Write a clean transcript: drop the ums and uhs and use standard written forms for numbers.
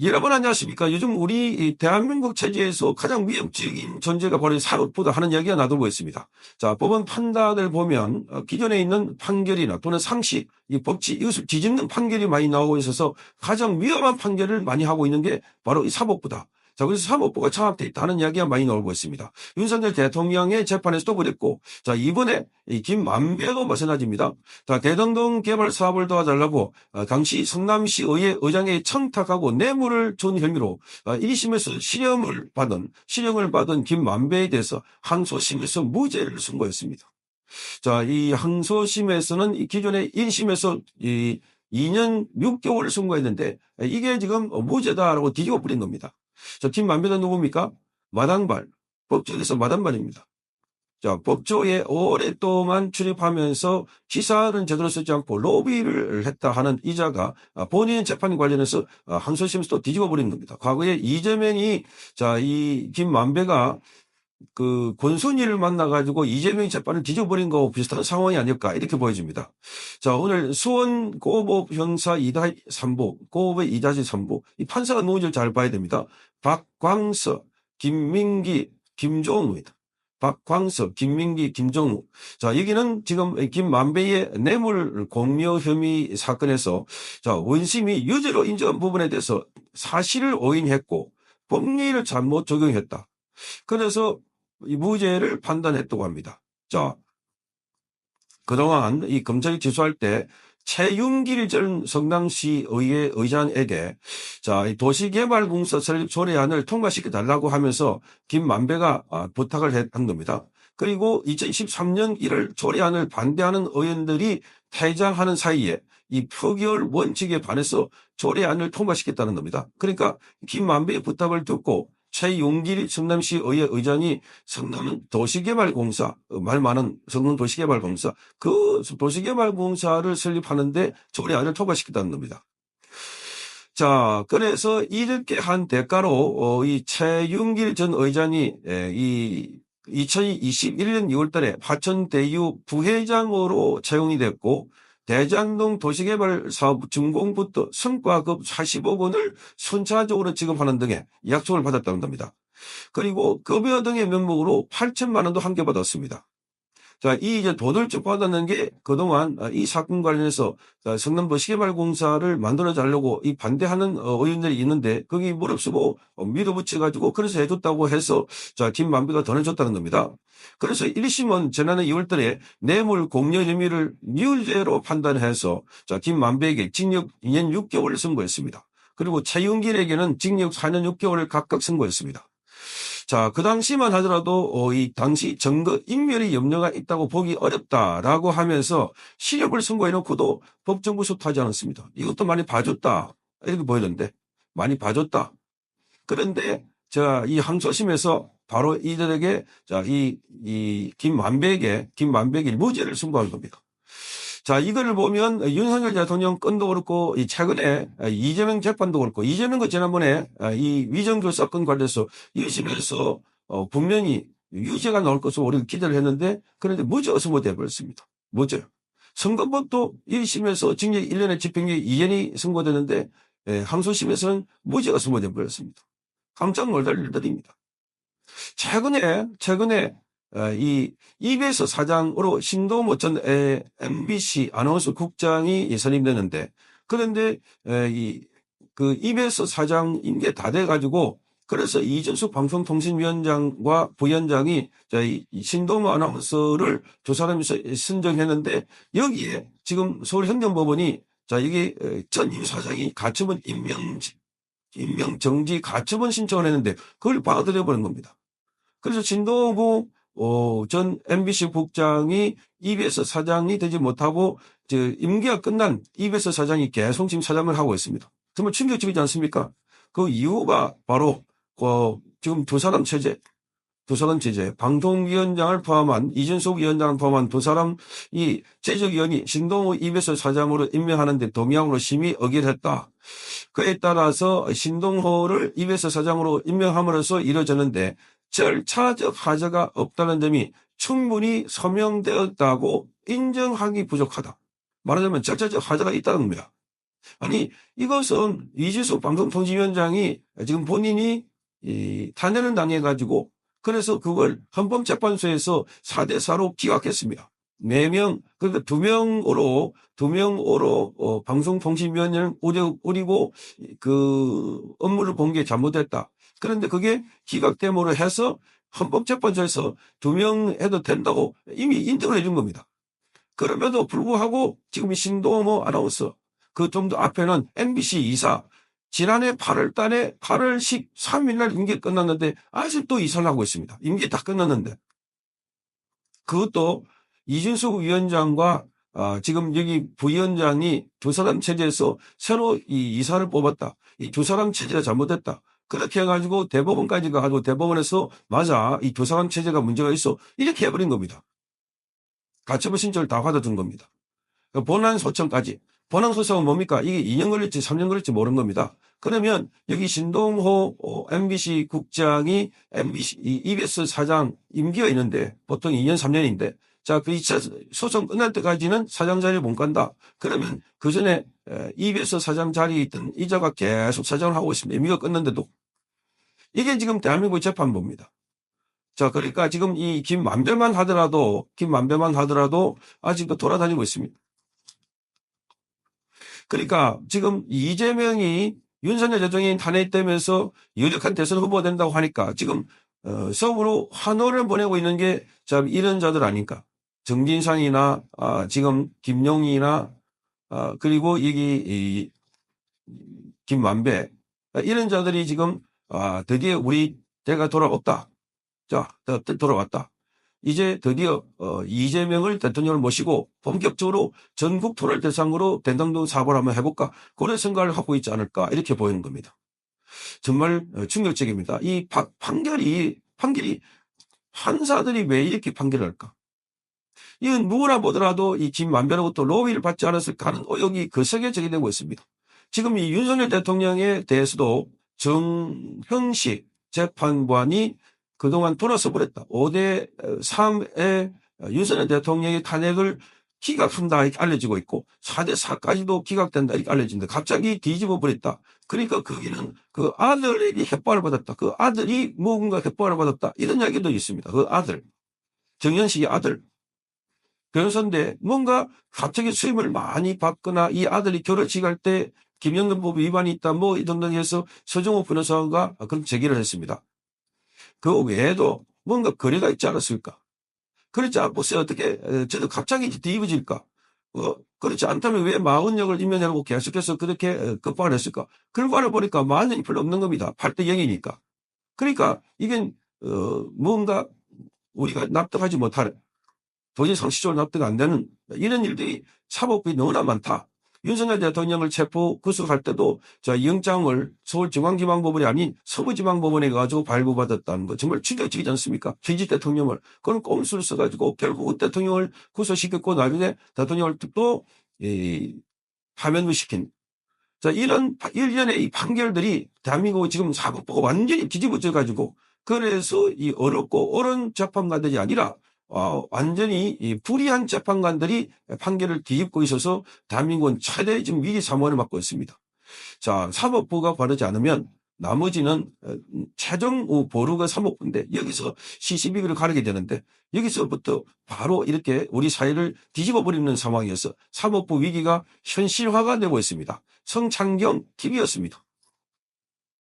여러분 안녕하십니까? 요즘 우리 이 대한민국 체제에서 가장 위협적인 존재가 바로 사법부다 하는 이야기가 나돌고 있습니다. 자, 법원 판단을 보면 기존에 있는 판결이나 또는 상식, 이 법치 이것을 뒤집는 판결이 많이 나오고 있어서 가장 위험한 판결을 많이 하고 있는 게 바로 이 사법부다. 자, 그래서 사법부가 장악돼 있다는 이야기가 많이 나오고 있습니다. 윤석열 대통령의 재판에서도 그랬고, 자, 이번에 이 김만배도 마찬가지입니다. 자, 대동동 개발 사업을 도와달라고 당시 성남시의회 의장에 청탁하고 뇌물을 준 혐의로 1심에서 실형을 받은 김만배에 대해서 항소심에서 무죄를 선고했습니다. 자, 이 항소심에서는 이 기존에 1심에서 이 2년 6개월을 선고했는데 이게 지금 무죄다라고 뒤집어 버린 겁니다. 자, 김만배는 누굽니까? 마당발. 법조에서 마당발입니다. 자, 법조에 오랫동안 출입하면서 기사는 제대로 쓰지 않고 로비를 했다 하는 이자가 본인 재판 관련해서 항소심에서 또 뒤집어 버린 겁니다. 과거에 이재명이 자, 이 김만배가 그 권순일을 만나가지고 이재명 재판을 뒤져버린 거하고 비슷한 상황이 아닐까 이렇게 보여집니다. 자, 오늘 수원 고법 형사 2-3부, 고법의 2-3부 이 판사가 누군지를 잘 봐야 됩니다. 박광석, 김민기, 김종우입니다. 박광석, 김민기, 김종우. 자, 여기는 지금 김만배의 뇌물 공여 혐의 사건에서 자, 원심이 유죄로 인정한 부분에 대해서 사실을 오인했고 법리를 잘못 적용했다. 그래서 이 무죄를 판단했다고 합니다. 자, 그동안 이 검찰이 기소할 때 최윤길 전 성남시 의회 의장에게 자, 이 도시개발공사 설립 조례안을 통과시켜 달라고 하면서 김만배가 부탁을 한 겁니다. 그리고 2023년 1월 조례안을 반대하는 의원들이 퇴장하는 사이에 이 표결 원칙에 반해서 조례안을 통과시켰다는 겁니다. 그러니까 김만배의 부탁을 듣고 최용길 성남시 의회 의장이 성남 도시개발공사, 말 많은 성남 도시개발공사, 그 도시개발공사를 설립하는데 조례안을 통과시켰다는 겁니다. 자, 그래서 이렇게 한 대가로 이 최용길 전 의장이 이 2021년 2월 달에 화천대유 부회장으로 채용이 됐고 대장동 도시개발사업 준공부터 성과급 40억 원을 순차적으로 지급하는 등의 약속을 받았다는 겁니다. 그리고 급여 등의 명목으로 8천만 원도 환기받았습니다. 자, 이 이제 돈을 쭉 받았는 게 그동안 이 사건 관련해서 성남 도시개발공사를 만들어 달라고 이 반대하는 의원들이 있는데 거기 무릅쓰고 밀어붙여가지고 그래서 해줬다고 해서 자, 김만배가 돈을 줬다는 겁니다. 그래서 1심은 지난해 2월 달에 뇌물 공여 혐의를 유죄로 판단해서 자, 김만배에게 징역 2년 6개월을 선고했습니다. 그리고 최윤길에게는 징역 4년 6개월을 각각 선고했습니다. 자, 그 당시만 하더라도 이 당시 증거 인멸의 염려가 있다고 보기 어렵다라고 하면서 실형을 선고해놓고도 법정 구속하지 않았습니다. 이것도 많이 봐줬다 이렇게 보이던데 많이 봐줬다. 그런데 자, 이 항소심에서 바로 이들에게 자, 이 김만배에게 무죄를 선고한 겁니다. 자, 이거를 보면 윤석열 대통령 건도 그렇고 최근에 이재명 재판도 그렇고 이재명도 지난번에 이 위정교 사건 관련해서 1심에서 분명히 유죄가 나올 것으로 우리가 기대를 했는데 그런데 무죄 선고돼 버렸습니다. 무죄. 선거법도 1심에서 징역 1년에 집행유예 2년이 선고되는데 항소심에서는 무죄가 선고돼 버렸습니다. 깜짝 놀랄 일들입니다. 최근에 이 EBS 사장으로 신동모 전 MBC 아나운서 국장이 선임되는데 그런데 그 EBS 사장 임기 다 돼가지고 그래서 이준숙 방송통신위원장과 부위원장이 이 신동모 아나운서를 두 사람이 선정했는데 여기에 지금 서울행정법원이 자 여기 전 임 사장이 가처분 임명 정지 가처분 신청을 했는데 그걸 받아들여버린 겁니다. 그래서 신동모 전 MBC 국장이 EBS 사장이 되지 못하고 임기가 끝난 EBS 사장이 계속 지금 사장을 하고 있습니다. 정말 충격적이지 않습니까? 그 이유가 바로 지금 두 사람 체제, 방통위원장을 포함한 이준석 위원장을 포함한 두 사람이 제적위원이 신동호 EBS 사장으로 임명하는데 동의안으로 심의 의결했다. 그에 따라서 신동호를 EBS 사장으로 임명함으로써 이루어졌는데 절차적 하자가 없다는 점이 충분히 서명되었다고 인정하기 부족하다. 말하자면 절차적 하자가 있다는 겁니다. 아니, 이것은 이준석 방송통신위원장이 지금 본인이 탄핵을 당해가지고 그래서 그걸 헌법재판소에서 4대4로 기각했습니다. 4명, 그러니까 2명으로 방송통신위원회를 우리고 그 업무를 본 게 잘못됐다. 그런데 그게 기각됨으로 해서 헌법재판소에서 2명 해도 된다고 이미 인정을 해준 겁니다. 그럼에도 불구하고 지금 이 신동호 아나운서 그 좀 더 앞에는 MBC 이사 지난해 8월 달에 8월 13일 날 임기 끝났는데 아직도 이사를 하고 있습니다. 임기 다 끝났는데. 그것도 이준석 위원장과 지금 여기 부위원장이 두 사람 체제에서 새로 이 이사를 뽑았다. 이 두 사람 체제가 잘못됐다. 그렇게 해가지고 대법원까지 가가지고 대법원에서 맞아. 이 두 사람 체제가 문제가 있어. 이렇게 해버린 겁니다. 가처분 신청을 다 받아준 겁니다. 본안 소청까지. 본안 소송은 뭡니까? 이게 2년 걸릴지 3년 걸릴지 모르는 겁니다. 그러면 여기 신동호 MBC 국장이 MBC EBS 사장 임기가 있는데 보통 2년 3년인데 자, 그 2차 소송 끝날 때까지는 사장 자리에 못 간다. 그러면 그 전에 EBS 사장 자리에 있던 이자가 계속 사장을 하고 있습니다. 임기가 끝났는데도. 이게 지금 대한민국 재판부입니다. 자, 그러니까 지금 이 김만배만 하더라도 아직도 돌아다니고 있습니다. 그러니까 지금 이재명이 윤석열 대통령이 탄핵되면서 유력한 대선 후보가 된다고 하니까 지금 서울로 환호를 보내고 있는 게 참 이런 자들 아닌가. 정진상이나 지금 김용이나 그리고 여기 김만배 이런 자들이 지금 드디어 우리 대가 돌아왔다. 자, 돌아왔다. 이제 드디어 이재명을 대통령을 모시고 본격적으로 전국 토를 대상으로 대장동 사업을 한번 해볼까 그런 생각을 하고 있지 않을까 이렇게 보이는 겁니다. 정말 충격적입니다. 이 판결이 판사들이 왜 이렇게 판결을 할까? 이건 누구나 보더라도 이 김만배로부터 로비를 받지 않았을까 하는 의혹이 거세게 제기되고 있습니다. 지금 이 윤석열 대통령에 대해서도 정형식 재판관이 그동안 돌아서 버렸다. 5대 3의 윤석열 대통령의 탄핵을 기각한다 이렇게 알려지고 있고 4대 4까지도 기각된다 이렇게 알려진다. 갑자기 뒤집어 버렸다. 그러니까 거기는 그 아들에게 협박을 받았다. 그 아들이 뭔가 협박을 받았다. 이런 이야기도 있습니다. 그 아들. 정현식의 아들. 변호사인데 뭔가 갑자기 수임을 많이 받거나 이 아들이 결혼식 할 때 김영란법 위반이 있다 뭐 이런 등 해서 서정호 변호사가 그런 제기를 했습니다. 그 외에도 뭔가 거래가 있지 않았을까? 그렇지 않고서 어떻게 저도 갑자기 뒤집어질까? 그렇지 않다면 왜 마흔역을 임명해놓고 계속해서 그렇게 급박을 했을까? 결과를 보니까 마흔역이 별로 없는 겁니다. 8대 0이니까. 그러니까 이게 뭔가 우리가 납득하지 못하는 도저히 상식적으로 납득 안 되는 이런 일들이 사법부에 너무나 많다. 윤석열 대통령을 체포 구속할 때도 자 영장을 서울중앙지방법원이 아닌 서부지방법원에 가지고 발부받았다는 거 정말 충격적이지 않습니까? 최지 대통령을 그런 꼼수를 써가지고 결국 대통령을 구속시켰고 나중에 대통령을 또 파면을 시킨 자 이런 일련의 이 판결들이 대한민국 지금 사법부가 완전히 뒤집어져 가지고 그래서 이 어렵고 옳은 재판관들이 아니라 완전히 이 불의한 재판관들이 판결을 뒤집고 있어서 대한민국은 최대 지금 위기 사무원을 맡고 있습니다. 자, 사법부가 바르지 않으면 나머지는 최종 보루가 사법부인데 여기서 시시비비를 가르게 되는데 여기서부터 바로 이렇게 우리 사회를 뒤집어 버리는 상황이어서 사법부 위기가 현실화가 되고 있습니다. 성창경 TV였습니다.